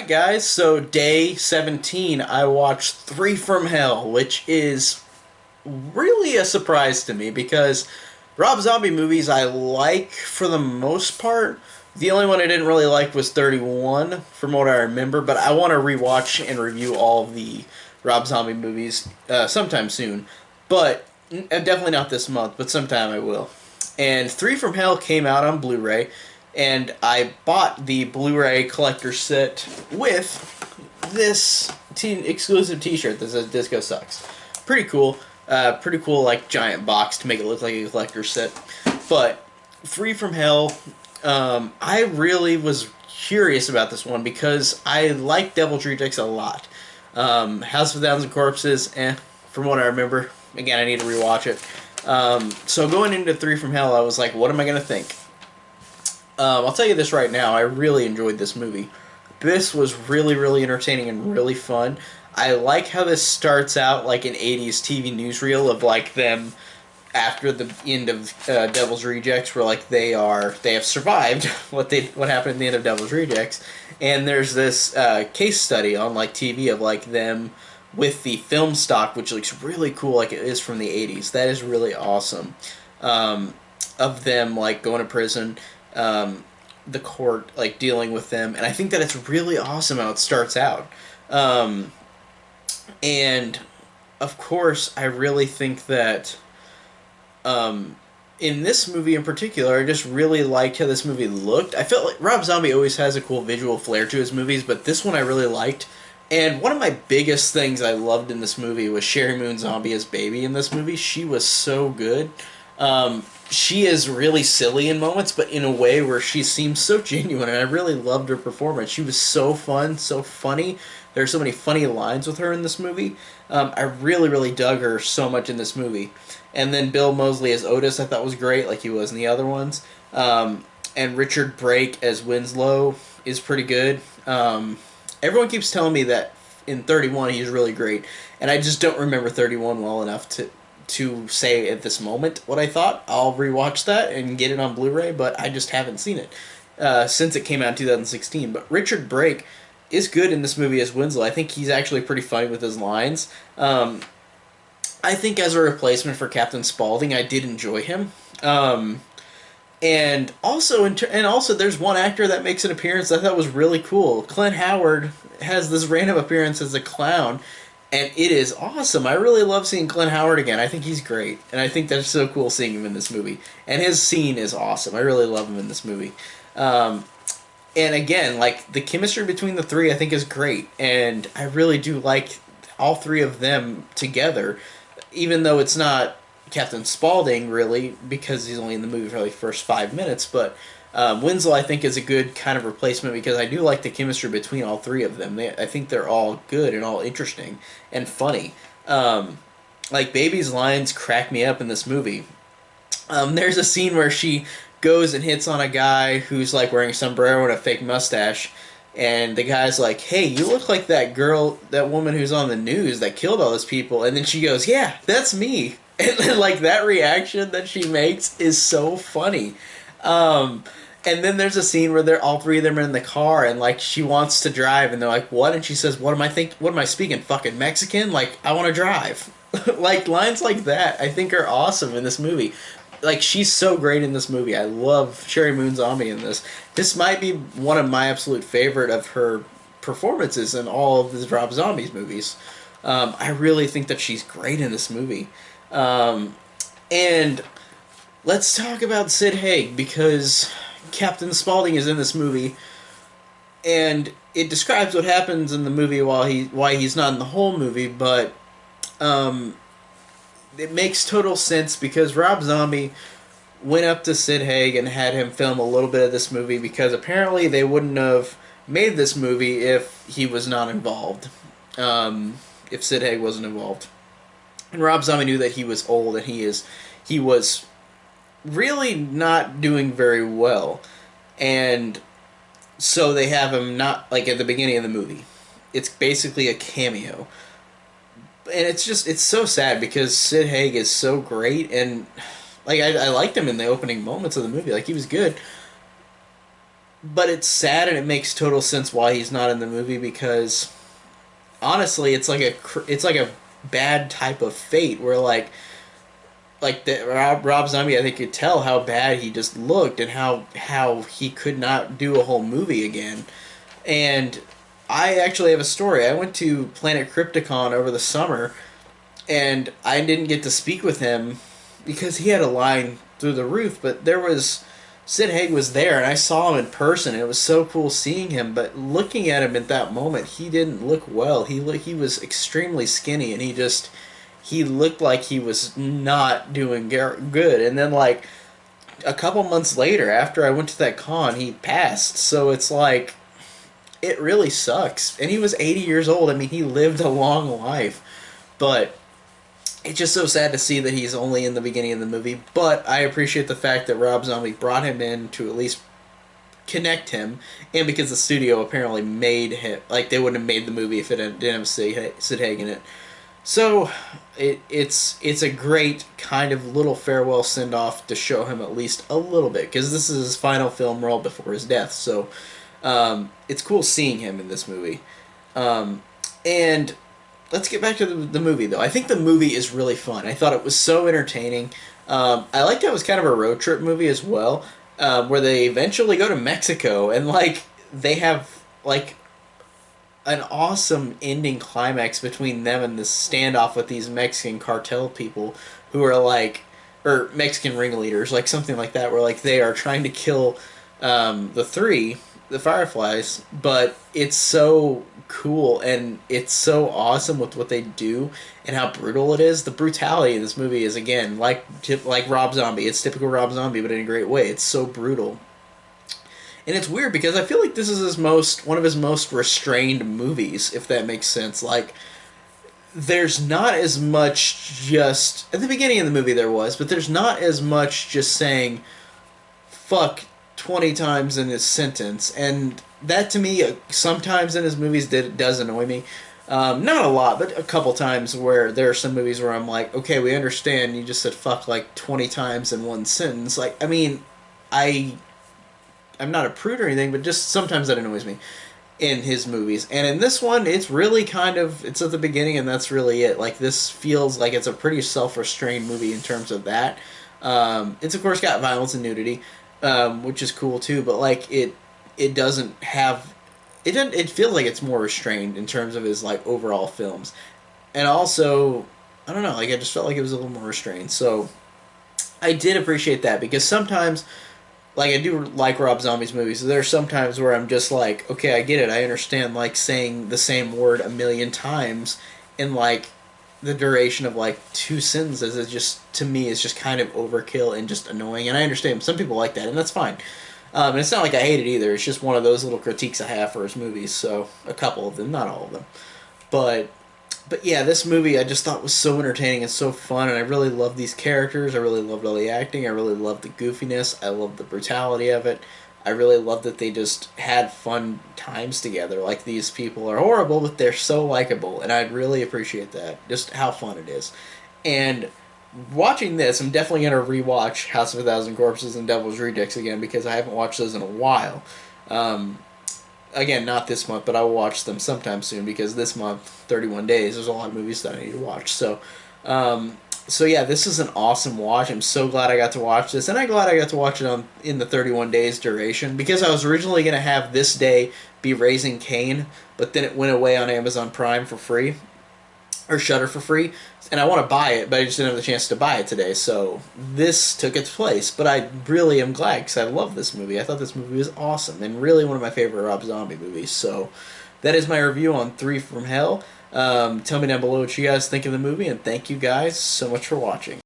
Alright guys, so day 17 I watched 3 from Hell, which is really a surprise to me because Rob Zombie movies I like for the most part. The only one I didn't really like was 31 from what I remember, but I want to rewatch and review all of the Rob Zombie movies sometime soon. But definitely not this month, but sometime I will. And 3 from Hell came out on Blu-ray, and I bought the Blu-ray collector set with this exclusive T-shirt that says "Disco Sucks." Pretty cool. Pretty cool, like giant box to make it look like a collector set. But 3 from Hell, I really was curious about this one because I like Devil's Rejects a lot. House of a Thousand Corpses, from what I remember. Again, I need to rewatch it. So going into 3 from Hell, I was like, what am I going to think? I'll tell you this right now, I really enjoyed this movie. This was really, really entertaining and really fun. I like how this starts out like an 80s TV newsreel of like them after the end of Devil's Rejects, where like they have survived what happened at the end of Devil's Rejects, and there's this case study on like TV of like them with the film stock, which looks really cool, like it is from the 80s. That is really awesome. Of them like going to prison, the court like dealing with them, and I think that it's really awesome how it starts out. And of course, I really think that in this movie in particular, I just really liked how this movie looked. I felt like Rob Zombie always has a cool visual flair to his movies, but this one I really liked. And one of my biggest things I loved in this movie was Sheri Moon Zombie as Baby in this movie. She was so good. She is really silly in moments, but in a way where she seems so genuine, and I really loved her performance. She was so fun, so funny. There are so many funny lines with her in this movie. I really, really dug her so much in this movie. And then Bill Moseley as Otis I thought was great, like he was in the other ones. And Richard Brake as Winslow is pretty good. Everyone keeps telling me that in 31 he's really great, and I just don't remember 31 well enough to say at this moment what I thought. I'll rewatch that and get it on Blu-ray, but I just haven't seen it since it came out in 2016. But Richard Brake is good in this movie as Winslow. I think he's actually pretty funny with his lines. I think as a replacement for Captain Spaulding, I did enjoy him. And also, there's one actor that makes an appearance that I thought was really cool. Clint Howard has this random appearance as a clown, and it is awesome. I really love seeing Clint Howard again. I think he's great, and I think that's so cool seeing him in this movie. And his scene is awesome. I really love him in this movie. And again, like, the chemistry between the three I think is great, and I really do like all three of them together, even though it's not Captain Spaulding, really, because he's only in the movie for like the first 5 minutes, but Winslow, I think, is a good kind of replacement because I do like the chemistry between all three of them. I think they're all good and all interesting and funny. Like, Baby's lines crack me up in this movie. There's a scene where she goes and hits on a guy who's like wearing a sombrero and a fake mustache, and the guy's like, "Hey, you look like that girl, that woman who's on the news that killed all those people." And then she goes, "Yeah, that's me." And like, that reaction that she makes is so funny. And then there's a scene where all three of them are in the car, and like, she wants to drive, and they're like, "What?" And she says, "What am I speaking? Fucking Mexican? Like, I want to drive." Like, lines like that I think are awesome in this movie. Like, she's so great in this movie. I love Sheri Moon Zombie in this. This might be one of my absolute favorite of her performances in all of the Rob Zombies movies. I really think that she's great in this movie. And let's talk about Sid Haig, because Captain Spaulding is in this movie, and it describes what happens in the movie why he's not in the whole movie, but it makes total sense because Rob Zombie went up to Sid Haig and had him film a little bit of this movie because apparently they wouldn't have made this movie if he was not involved, if Sid Haig wasn't involved. And Rob Zombie knew that he was old and he was really not doing very well, and so they have him not, like, at the beginning of the movie. It's basically a cameo. And it's so sad because Sid Haig is so great, and like, I liked him in the opening moments of the movie. Like, he was good. but it's sad and it makes total sense why he's not in the movie because honestly, it's like a bad type of fate where like the Rob Zombie, I think could tell how bad he just looked and how he could not do a whole movie again. And I actually have a story. I went to Planet Crypticon over the summer, and I didn't get to speak with him because he had a line through the roof. But there was Sid Haig was there, and I saw him in person. And it was so cool seeing him. But looking at him at that moment, he didn't look well. He was extremely skinny, and he looked like he was not doing good. And then like a couple months later, after I went to that con, he passed. So it's like it really sucks. And he was 80 years old. I mean, he lived a long life, but it's just so sad to see that he's only in the beginning of the movie. But I appreciate the fact that Rob Zombie brought him in to at least connect him, and because the studio apparently made him like they wouldn't have made the movie if it didn't have Sid Haig in it. So it's a great kind of little farewell send off to show him at least a little bit because this is his final film role before his death. So it's cool seeing him in this movie. And let's get back to the movie though. I think the movie is really fun. I thought it was so entertaining. I liked how it was kind of a road trip movie as well, where they eventually go to Mexico and like they have like an awesome ending climax between them and this standoff with these Mexican cartel people who are like, or Mexican ringleaders, like something like that, where like they are trying to kill the Fireflies, but it's so cool and it's so awesome with what they do and how brutal it is. The brutality in this movie is again like Rob Zombie. It's typical Rob Zombie, but in a great way. It's so brutal. And it's weird because I feel like this is one of his most restrained movies, if that makes sense. Like there's not as much just at the beginning of the movie there was, but there's not as much just saying fuck 20 times in his sentence. And that to me sometimes in his movies does annoy me. Not a lot, but a couple times where there are some movies where I'm like, okay, we understand you just said fuck like 20 times in one sentence. Like, I mean, I'm not a prude or anything, but just sometimes that annoys me in his movies. And in this one, it's really it's at the beginning and that's really it. Like this feels like it's a pretty self-restrained movie in terms of that. It's of course got violence and nudity, which is cool too, but like it doesn't have it feels like it's more restrained in terms of his like overall films. And also, I don't know, like I just felt like it was a little more restrained. So I did appreciate that because sometimes like I do like Rob Zombie's movies. So there's sometimes where I'm just like, okay, I get it. I understand like saying the same word a million times in like the duration of like two sentences is just to me is just kind of overkill and just annoying. And I understand some people like that, and that's fine. And it's not like I hate it either. It's just one of those little critiques I have for his movies. So a couple of them, not all of them, but yeah, this movie I just thought was so entertaining and so fun, and I really loved these characters. I really loved all the acting. I really loved the goofiness. I loved the brutality of it. I really loved that they just had fun times together. Like these people are horrible, but they're so likable, and I'd really appreciate that. Just how fun it is. And watching this, I'm definitely gonna rewatch House of a Thousand Corpses and Devil's Rejects again because I haven't watched those in a while. Again, not this month, but I will watch them sometime soon because this month, 31 days, there's a lot of movies that I need to watch. So, so yeah, this is an awesome watch. I'm so glad I got to watch this, and I'm glad I got to watch it in the 31 days duration because I was originally going to have this day be Raising Cain, but then it went away on Amazon Prime for free, or Shudder for free, and I want to buy it, but I just didn't have the chance to buy it today, so this took its place. But I really am glad because I love this movie. I thought this movie was awesome and really one of my favorite Rob Zombie movies. So that is my review on Three from Hell. Tell me down below what you guys think of the movie, and thank you guys so much for watching.